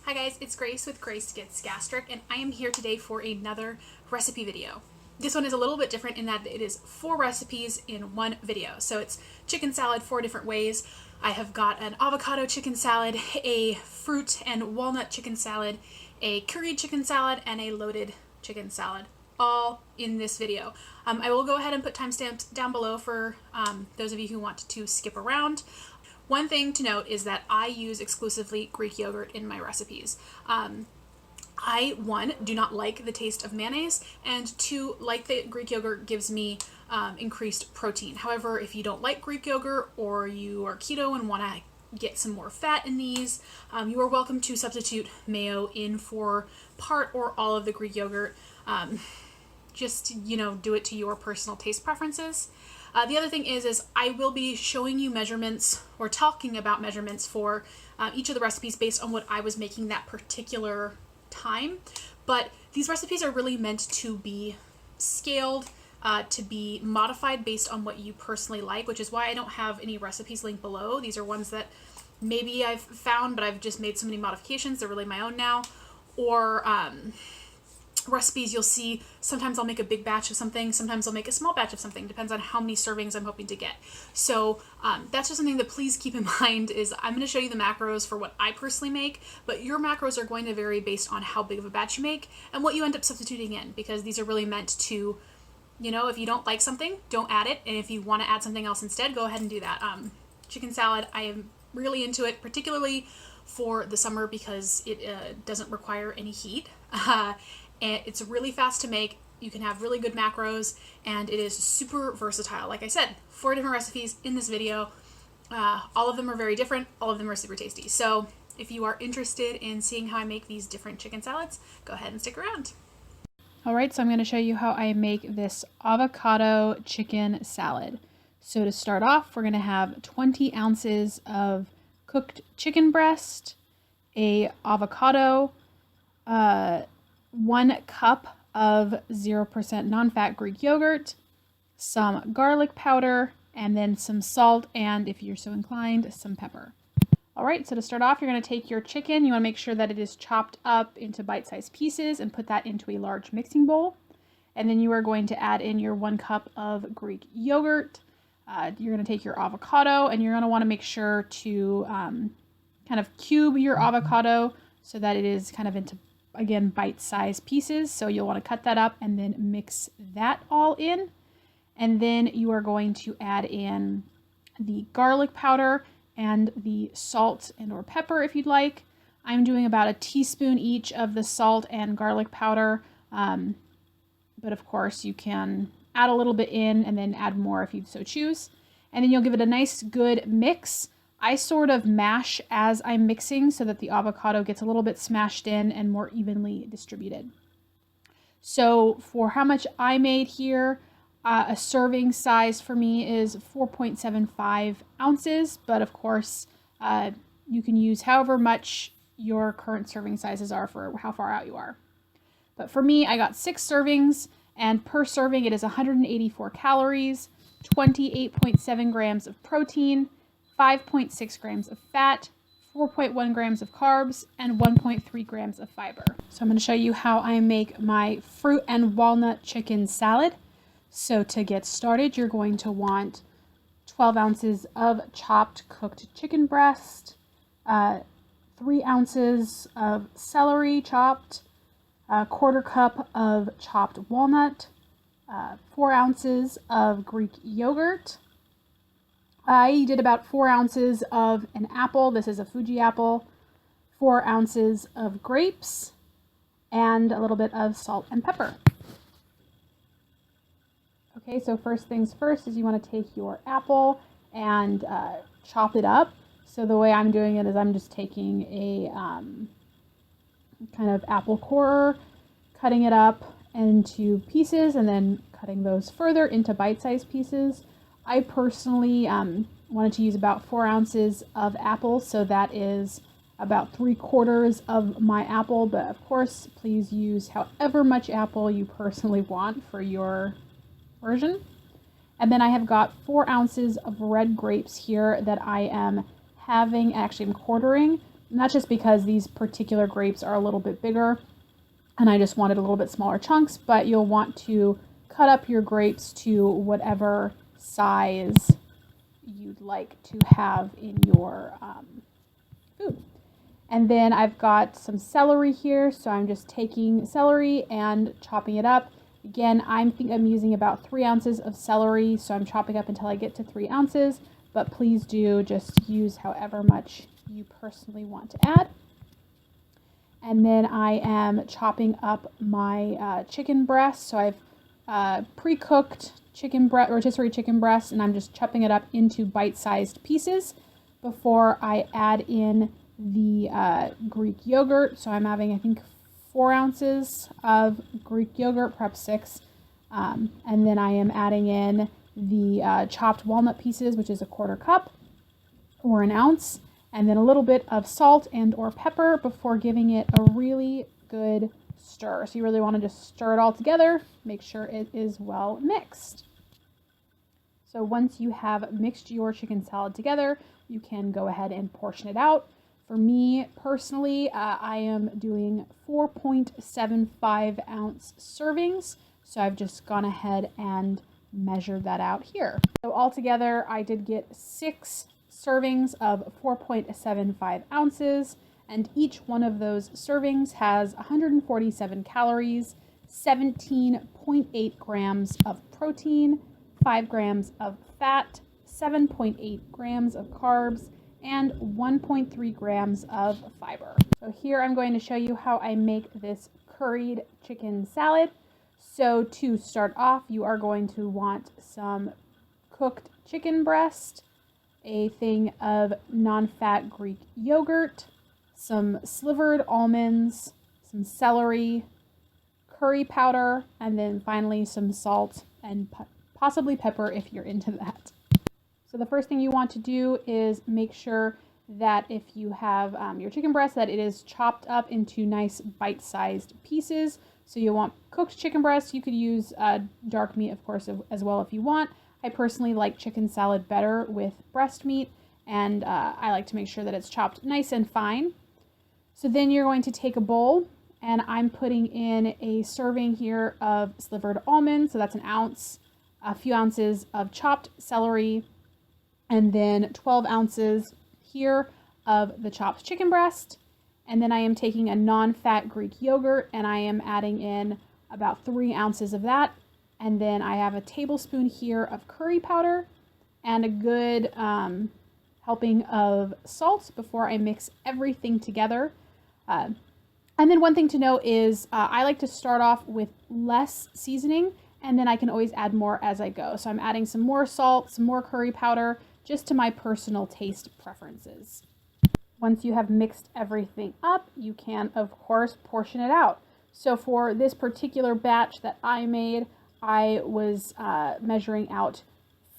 Hi guys, it's Grace with Grace Gets Gastric, and I am here today for another recipe video. This one is a little bit different in that it is 4 recipes in one video. So it's chicken salad 4 different ways. I have got an avocado chicken salad, a fruit and walnut chicken salad, a curried chicken salad, and a loaded chicken salad, all in this video. I will go ahead and put timestamps down below for those of you who want to skip around. One thing to note is that I use exclusively Greek yogurt in my recipes. I, 1, do not like the taste of mayonnaise, and 2, like the Greek yogurt gives me increased protein. However, if you don't like Greek yogurt or you are keto and want to get some more fat in these, you are welcome to substitute mayo in for part or all of the Greek yogurt. Just, do it to your personal taste preferences. The other thing is I will be showing you measurements or talking about measurements for each of the recipes based on what I was making that particular time. But these recipes are really meant to be scaled, to be modified based on what you personally like, which is why I don't have any recipes linked below. These are ones that maybe I've found, but I've just made so many modifications. They're really my own now. Or recipes you'll see, sometimes I'll make a big batch of something, sometimes I'll make a small batch of something, depends on how many servings I'm hoping to get. So that's just something that please keep in mind. Is I'm going to show you the macros for what I personally make, but your macros are going to vary based on how big of a batch you make and what you end up substituting in, because these are really meant to, if you don't like something, don't add it, and if you want to add something else instead, go ahead and do that. Chicken salad, I am really into it, particularly for the summer because it doesn't require any heat. And it's really fast to make. You can have really good macros, and it is super versatile. Like I said, 4 different recipes in this video. All of them are very different. All of them are super tasty. So if you are interested in seeing how I make these different chicken salads, go ahead and stick around. All right, so I'm going to show you how I make this avocado chicken salad. So to start off, we're going to have 20 ounces of cooked chicken breast, a avocado, 1 cup of 0% non-fat Greek yogurt, some garlic powder, and then some salt, and if you're so inclined, some pepper. All right, so to start off, you're going to take your chicken. You want to make sure that it is chopped up into bite-sized pieces and put that into a large mixing bowl. And then you are going to add in your 1 cup of Greek yogurt. You're going to take your avocado, and you're going to want to make sure to kind of cube your avocado so that it is kind of into, again, bite-sized pieces. So you'll want to cut that up and then mix that all in. And then you are going to add in the garlic powder and the salt and or pepper if you'd like. I'm doing about a teaspoon each of the salt and garlic powder. But of course you can add a little bit in and then add more if you so choose. And then you'll give it a nice good mix. I sort of mash as I'm mixing so that the avocado gets a little bit smashed in and more evenly distributed. So for how much I made here, a serving size for me is 4.75 ounces, but of course you can use however much your current serving sizes are for how far out you are. But for me, I got 6 servings, and per serving it is 184 calories, 28.7 grams of protein, 5.6 grams of fat, 4.1 grams of carbs, and 1.3 grams of fiber. So I'm going to show you how I make my fruit and walnut chicken salad. So to get started, you're going to want 12 ounces of chopped cooked chicken breast, 3 ounces of celery chopped, a 1/4 cup of chopped walnut, 4 ounces of Greek yogurt. I did about 4 ounces of an apple. This is a Fuji apple. 4 ounces of grapes, and a little bit of salt and pepper. Okay, so first things first is you want to take your apple and chop it up. So the way I'm doing it is I'm just taking a kind of apple core, cutting it up into pieces, and then cutting those further into bite-sized pieces. I personally wanted to use about 4 ounces of apple, so that is about 3/4 of my apple, but of course, please use however much apple you personally want for your version. And then I have got 4 ounces of red grapes here that I am having, actually I'm quartering. And that's just because these particular grapes are a little bit bigger and I just wanted a little bit smaller chunks, but you'll want to cut up your grapes to whatever size you'd like to have in your food. And then I've got some celery here, so I'm just taking celery and chopping it up. Again, I think I'm using about 3 ounces of celery, so I'm chopping up until I get to 3 ounces, but please do just use however much you personally want to add. And then I am chopping up my chicken breast. So I've pre-cooked chicken breast, rotisserie chicken breast, and I'm just chopping it up into bite-sized pieces before I add in the Greek yogurt. So I'm having, I think, 4 ounces of Greek yogurt, perhaps 6. And then I am adding in the chopped walnut pieces, which is a 1/4 cup or an ounce, and then a little bit of salt and or pepper before giving it a really good stir. So you really want to just stir it all together, make sure it is well mixed. So once you have mixed your chicken salad together, you can go ahead and portion it out. For me personally, I am doing 4.75 ounce servings. So I've just gone ahead and measured that out here. So altogether, I did get 6 servings of 4.75 ounces, and each one of those servings has 147 calories, 17.8 grams of protein, 5 grams of fat, 7.8 grams of carbs, and 1.3 grams of fiber. So here I'm going to show you how I make this curried chicken salad. So to start off, you are going to want some cooked chicken breast, a thing of non-fat Greek yogurt, some slivered almonds, some celery, curry powder, and then finally some salt and possibly pepper if you're into that. So the first thing you want to do is make sure that if you have your chicken breast, that it is chopped up into nice bite-sized pieces. So you want cooked chicken breast. You could use dark meat, of course, as well if you want. I personally like chicken salad better with breast meat, and I like to make sure that it's chopped nice and fine. So then you're going to take a bowl, and I'm putting in a serving here of slivered almonds. So that's an ounce, a few ounces of chopped celery, and then 12 ounces here of the chopped chicken breast. And then I am taking a non-fat Greek yogurt, and I am adding in about 3 ounces of that. And then I have a tablespoon here of curry powder and a good helping of salt before I mix everything together. And then one thing to note is I like to start off with less seasoning, and then I can always add more as I go. So I'm adding some more salt, some more curry powder, just to my personal taste preferences. Once you have mixed everything up, you can, of course, portion it out. So for this particular batch that I made, I was measuring out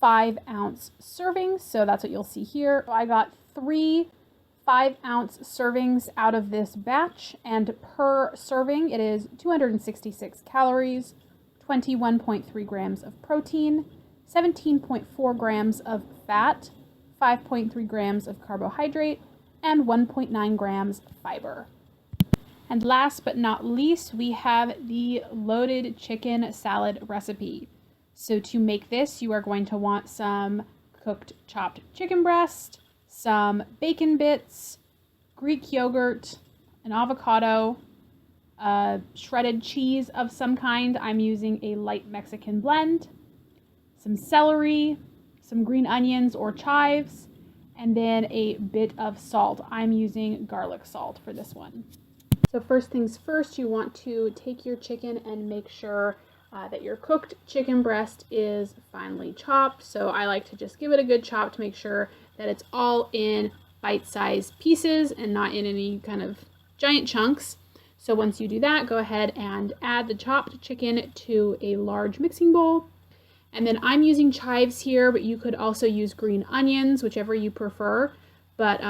5-ounce servings. So that's what you'll see here. So I got 3 5-ounce servings out of this batch, and per serving, it is 266 calories, 21.3 grams of protein, 17.4 grams of fat, 5.3 grams of carbohydrate, and 1.9 grams fiber. And last but not least, we have the loaded chicken salad recipe. So to make this, you are going to want some cooked chopped chicken breast, some bacon bits, Greek yogurt, an avocado, shredded cheese of some kind. I'm using a light Mexican blend, some celery, some green onions or chives, and then a bit of salt. I'm using garlic salt for this one. So first things first, you want to take your chicken and make sure that your cooked chicken breast is finely chopped. So I like to just give it a good chop to make sure that it's all in bite-sized pieces and not in any kind of giant chunks. So once you do that, go ahead and add the chopped chicken to a large mixing bowl. And then I'm using chives here, but you could also use green onions, whichever you prefer. But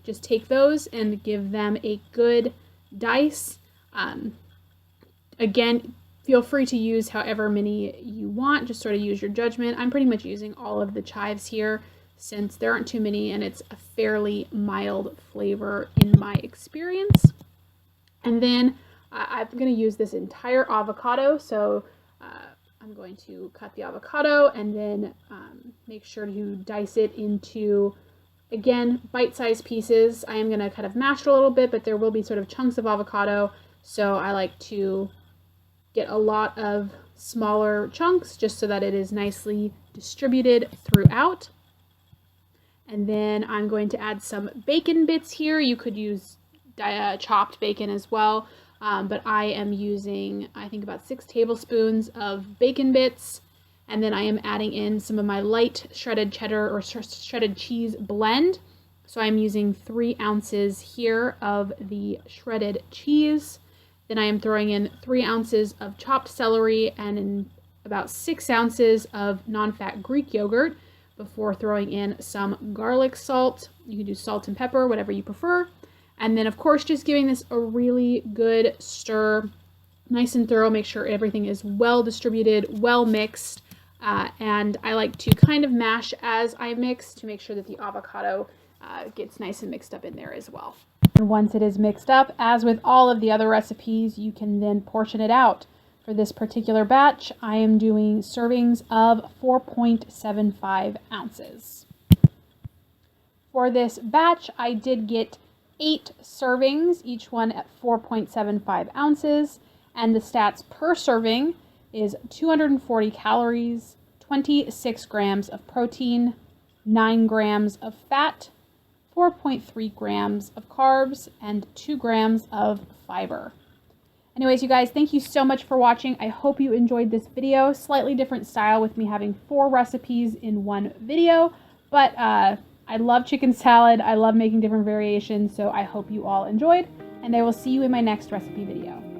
just take those and give them a good dice. Again, feel free to use however many you want. Just sort of use your judgment. I'm pretty much using all of the chives here. since there aren't too many and it's a fairly mild flavor in my experience. And then I'm going to use this entire avocado, so I'm going to cut the avocado and then make sure to dice it into, again, bite-sized pieces. I am going to kind of mash it a little bit, but there will be sort of chunks of avocado, so I like to get a lot of smaller chunks just so that it is nicely distributed throughout. And then I'm going to add some bacon bits here. You could use chopped bacon as well, but I am using, I think, about 6 tablespoons of bacon bits. And then I am adding in some of my light shredded cheddar or shredded cheese blend. So I'm using 3 ounces here of the shredded cheese. Then I am throwing in 3 ounces of chopped celery and in about 6 ounces of non-fat Greek yogurt before throwing in some garlic salt. You can do salt and pepper, whatever you prefer. And then, of course, just giving this a really good stir, nice and thorough. Make sure everything is well distributed, well mixed. And I like to kind of mash as I mix to make sure that the avocado gets nice and mixed up in there as well. And once it is mixed up, as with all of the other recipes, you can then portion it out. For this particular batch, I am doing servings of 4.75 ounces. For this batch, I did get 8 servings, each one at 4.75 ounces, and the stats per serving is 240 calories, 26 grams of protein, 9 grams of fat, 4.3 grams of carbs, and 2 grams of fiber. Anyways, you guys, thank you so much for watching. I hope you enjoyed this video. Slightly different style with me having 4 recipes in one video, but I love chicken salad. I love making different variations, so I hope you all enjoyed, and I will see you in my next recipe video.